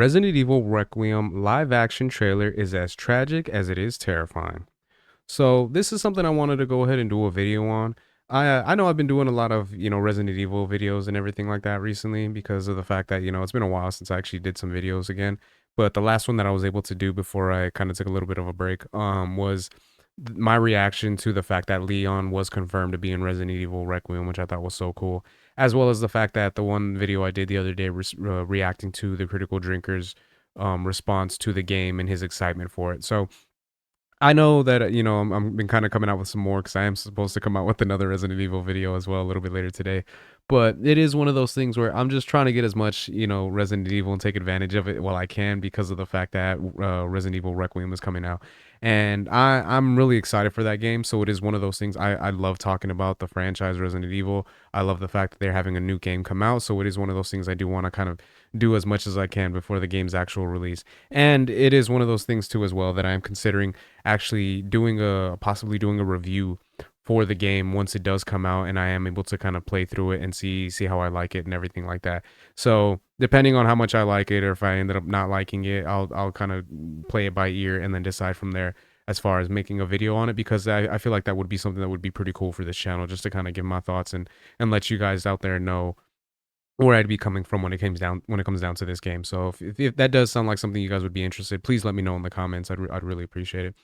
Resident Evil Requiem live action trailer is as tragic as it is terrifying. So this is something I wanted to go ahead and do a video on. I know I've been doing a lot of Resident Evil videos and everything like that recently because of the fact that it's been a while since I actually did some videos again. But the last one that I was able to do before I kind of took a little bit of a break was my reaction to the fact that Leon was confirmed to be in Resident Evil Requiem, which I thought was so cool, as well as the fact that the one video I did the other day reacting to the Critical Drinker's response to the game and his excitement for it. So I know that I'm been kind of coming out with some more because I am supposed to come out with another Resident Evil video as well a little bit later today. But it is one of those things where I'm just trying to get as much Resident Evil and take advantage of it while I can because of the fact that Resident Evil Requiem is coming out, and I'm really excited for that game. So it is one of those things. I love talking about the franchise Resident Evil. I love the fact that they're having a new game come out. So it is one of those things I do want to kind of do as much as I can before the game's actual release. And it is one of those things too as well that I am considering actually possibly doing a review for the game once it does come out and I am able to kind of play through it and see how I like it and everything like that. So depending on how much I like it or if I ended up not liking it, I'll kind of play it by ear and then decide from there as far as making a video on it, because I feel like that would be something that would be pretty cool for this channel, just to kind of give my thoughts and let you guys out there know where I'd be coming from when it comes down to this game. So if that does sound like something you guys would be interested, please let me know in the comments. I'd really appreciate it.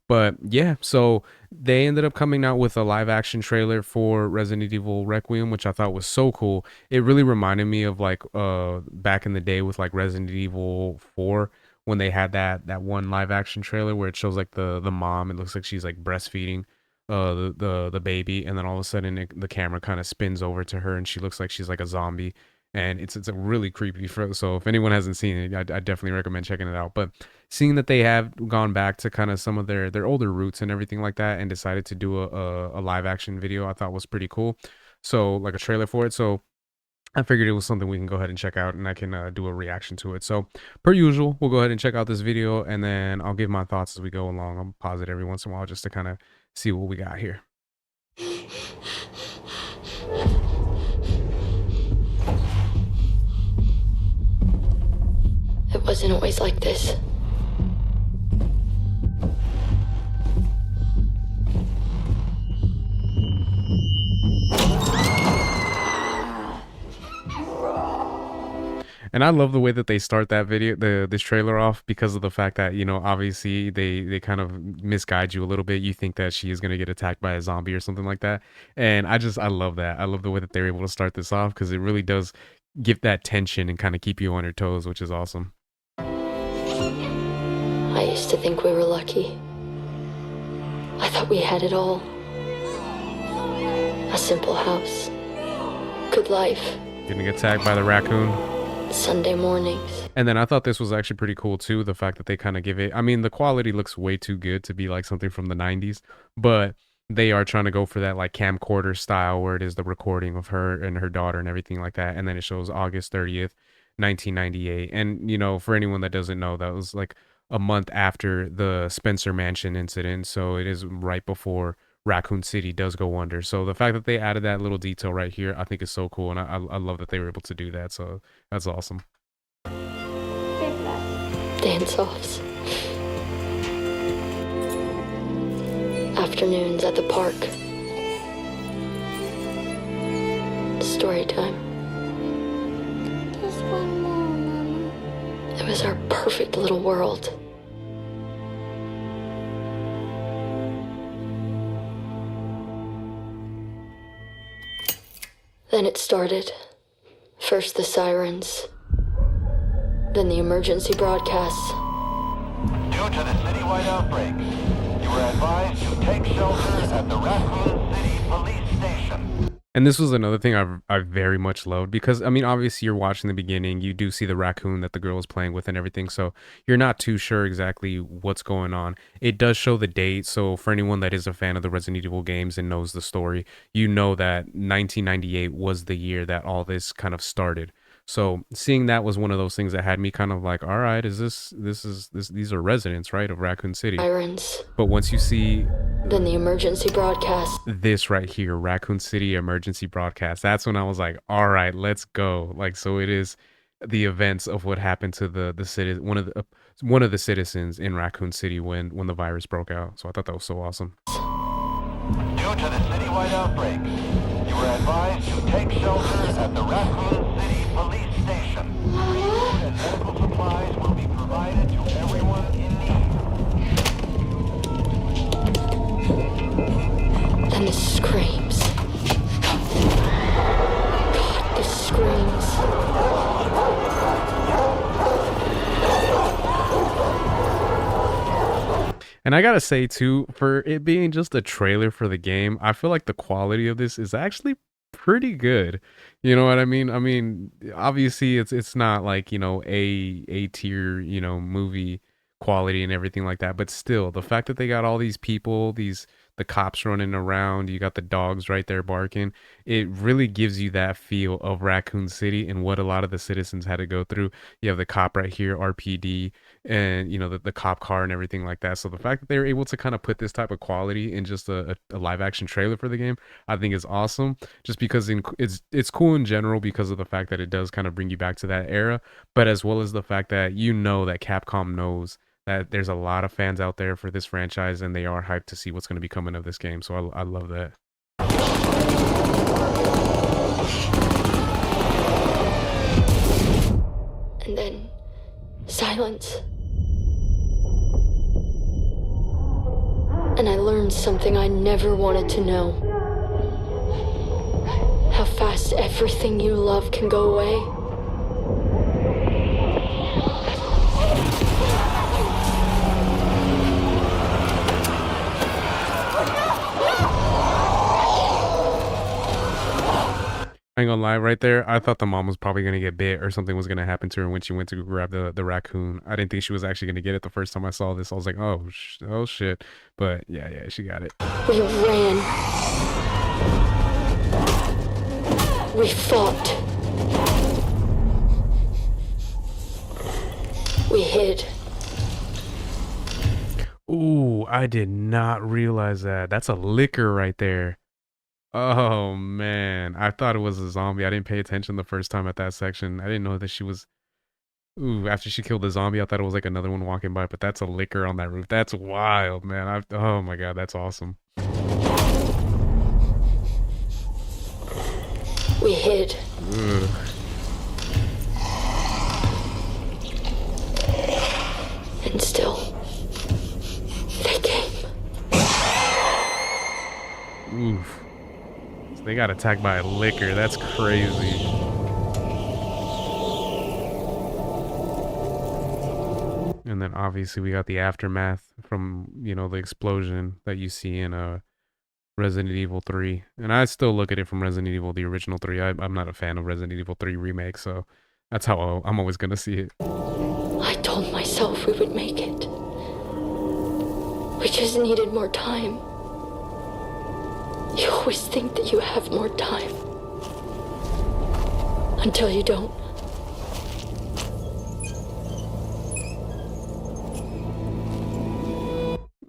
But yeah, so they ended up coming out with a live action trailer for Resident Evil Requiem, which I thought was so cool. It really reminded me of like back in the day with like Resident Evil 4 when they had that one live action trailer where it shows like the mom. It looks like she's like breastfeeding the baby, and then all of a sudden the camera kind of spins over to her and she looks like she's like a zombie, and it's a really creepy so if anyone hasn't seen it, I definitely recommend checking it out. But seeing that they have gone back to kind of some of their older roots and everything like that and decided to do a live action video, I thought was pretty cool. So like a trailer for it, so I figured it was something we can go ahead and check out and I can do a reaction to it. So per usual, we'll go ahead and check out this video and then I'll give my thoughts as we go along. I'll pause it every once in a while just to kind of see what we got here. It wasn't always like this. And I love the way that they start that this trailer off, because of the fact that, obviously they kind of misguide you a little bit. You think that she is going to get attacked by a zombie or something like that. And I love that. I love the way that they're able to start this off, because it really does give that tension and kind of keep you on your toes, which is awesome. I used to think we were lucky. I thought we had it all. A simple house. Good life. Getting attacked by the raccoon. Sunday mornings. And then I thought this was actually pretty cool too, the fact that they kind of give it, I mean, the quality looks way too good to be like something from the 90s, but they are trying to go for that like camcorder style where it is the recording of her and her daughter and everything like that. And then it shows August 30th, 1998. And, for anyone that doesn't know, that was like a month after the Spencer Mansion incident. So it is right before Raccoon City does go under. So the fact that they added that little detail right here, I think is so cool. And I love that they were able to do that. So that's awesome. Dance-offs. Afternoons at the park. Story time. Just one more, Mama. It was our perfect little world. Then it started. First the sirens, then the emergency broadcasts. Due to the citywide outbreak, you were advised to take shelter at the Raccoon City Police Station. And this was another thing I very much loved, because I mean, obviously you're watching the beginning, you do see the raccoon that the girl is playing with and everything, so you're not too sure exactly what's going on. It does show the date, so for anyone that is a fan of the Resident Evil games and knows the story, you know that 1998 was the year that all this kind of started. So seeing that was one of those things that had me kind of like, all right, these are residents, right, of Raccoon City. Sirens. But once you see Then the emergency broadcast. this right here, Raccoon City emergency broadcast, that's when I was like, all right, let's go. Like, so it is the events of what happened to the city, one of the citizens in Raccoon City when the virus broke out. So I thought that was so awesome. Due to the citywide outbreak, you were advised to take shelter at the Raccoon City Police Station. Food and medical supplies will be provided to everyone in need. Then the screams. God, the screams. And I gotta say too, for it being just a trailer for the game, I feel like the quality of this is actually pretty good. You know what I mean? I mean, obviously it's not like, a tier, movie quality and everything like that, but still the fact that they got all these people, the cops running around, you got the dogs right there barking, it really gives you that feel of Raccoon City and what a lot of the citizens had to go through. You have the cop right here, RPD, and the cop car and everything like that. So the fact that they were able to kind of put this type of quality in just a live action trailer for the game, I think is awesome. Just because it's cool in general because of the fact that it does kind of bring you back to that era, but as well as the fact that that Capcom knows that there's a lot of fans out there for this franchise and they are hyped to see what's going to be coming of this game. So I love that. And then silence. And I learned something I never wanted to know. How fast everything you love can go away. I ain't gonna lie, right there, I thought the mom was probably gonna get bit or something was gonna happen to her when she went to grab the raccoon. I didn't think she was actually gonna get it the first time I saw this. I was like, oh shit. But yeah, she got it. We ran. We fought. We hid. Ooh, I did not realize that. That's a licker right there. Oh man, I thought it was a zombie. I didn't pay attention the first time at that section. I didn't know that she was. Ooh, after she killed the zombie, I thought it was like another one walking by, but that's a licker on that roof. That's wild, man. Oh my god, that's awesome. We hid. Ugh. And still, they came. Oof. So they got attacked by a licker. That's crazy. And then obviously we got the aftermath from, the explosion that you see in Resident Evil 3. And I still look at it from Resident Evil, the original 3. I'm not a fan of Resident Evil 3 remake, so that's how I'm always going to see it. I told myself we would make it. We just needed more time. You always think that you have more time. Until you don't.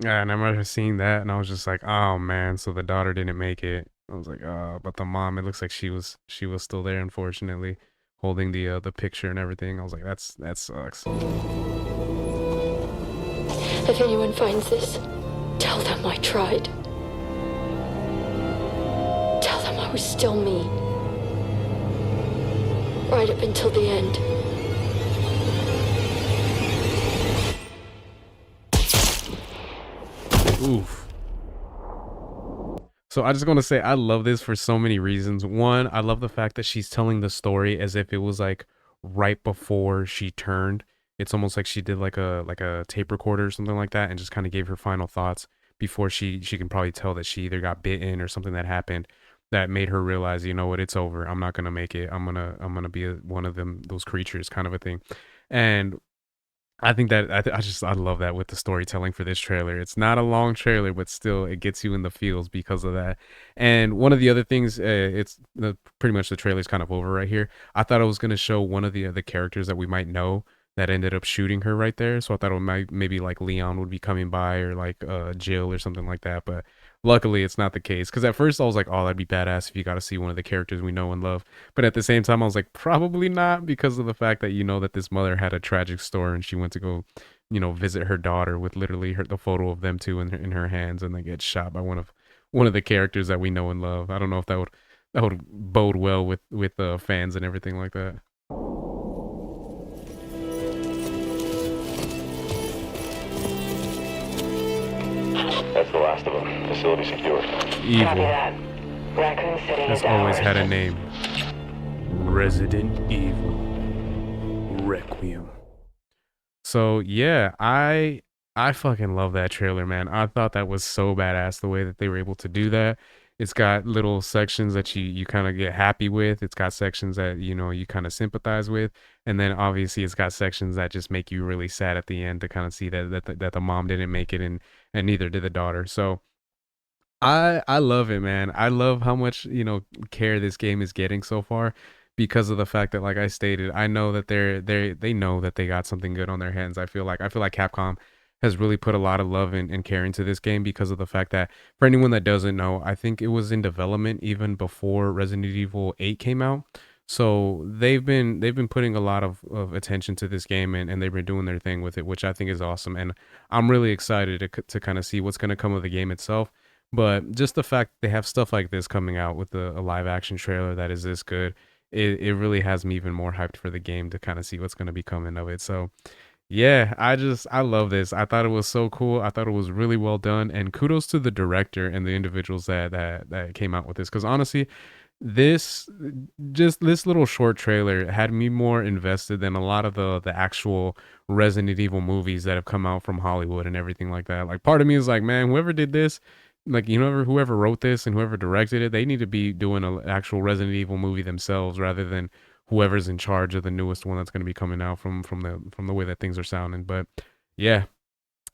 Yeah, and I remember seeing that, and I was just like, "Oh man!" So the daughter didn't make it. I was like, "Oh," but the mom, it looks like she was still there, unfortunately, holding the picture and everything. I was like, that sucks." If anyone finds this, tell them I tried. Tell them I was still me. Right up until the end. Oof. So I just want to say I love this for so many reasons. One, I love the fact that she's telling the story as if it was like right before she turned. It's almost like she did like a tape recorder or something like that and just kind of gave her final thoughts before she can probably tell that she either got bitten or something that happened that made her realize, you know what, it's over. I'm not going to make it. I'm going to be one of those creatures kind of a thing. And I think that I love that with the storytelling for this trailer. It's not a long trailer, but still it gets you in the feels because of that. And one of the other things, pretty much the trailer's kind of over right here. I thought it was going to show one of the characters that we might know that ended up shooting her right there. So I thought maybe like Leon would be coming by or like Jill or something like that. But Luckily, it's not the case. Because at first I was like, oh, that'd be badass if you got to see one of the characters we know and love. But at the same time, I was like, probably not, because of the fact that you know that this mother had a tragic story and she went to go, visit her daughter with literally the photo of them two in her hands, and they get shot by one of the characters that we know and love. I don't know if that would bode well with fans and everything like that. That's the last of them. Facility secured. Copy Evil that. Raccoon City has is always ours. had a name. Resident Evil Requiem. So yeah, I fucking love that trailer, man. I thought that was so badass the way that they were able to do that. It's got little sections that you kind of get happy with. It's got sections that you kind of sympathize with, and then obviously it's got sections that just make you really sad at the end to kind of see that the mom didn't make it, and neither did the daughter. So I love it, man. I love how much, care this game is getting so far, because of the fact that, like I stated, I know that they know that they got something good on their hands. I feel like Capcom has really put a lot of love and care into this game, because of the fact that, for anyone that doesn't know, I think it was in development even before Resident Evil 8 came out. So they've been putting a lot of attention to this game, and they've been doing their thing with it, which I think is awesome. And I'm really excited to kind of see what's going to come of the game itself. But just the fact they have stuff like this coming out with a live action trailer that is this good, it really has me even more hyped for the game to kind of see what's going to be coming of it. So yeah, I love this. I thought it was so cool. I thought it was really well done, and kudos to the director and the individuals that came out with this. Because honestly, this just this little short trailer had me more invested than a lot of the actual Resident Evil movies that have come out from Hollywood and everything like that. Like, part of me is like, man, whoever did this, like, whoever wrote this and whoever directed it, they need to be doing an actual Resident Evil movie themselves, rather than whoever's in charge of the newest one that's going to be coming out from the way that things are sounding. But yeah,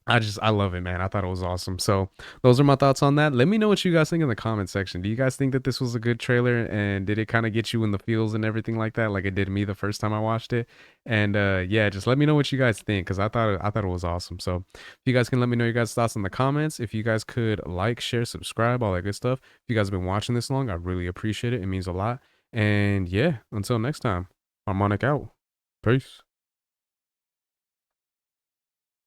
I love it, man. I thought it was awesome. So those are my thoughts on that. Let me know what you guys think in the comment section. Do you guys think that this was a good trailer, and did it kind of get you in the feels and everything like that, like it did me the first time I watched it? And yeah, just let me know what you guys think, because I thought it was awesome. So if you guys can let me know your guys' thoughts in the comments. If you guys could like, share, subscribe, all that good stuff. If you guys have been watching this long, I really appreciate it. It means a lot. And yeah, until next time, Harmonic out. Peace.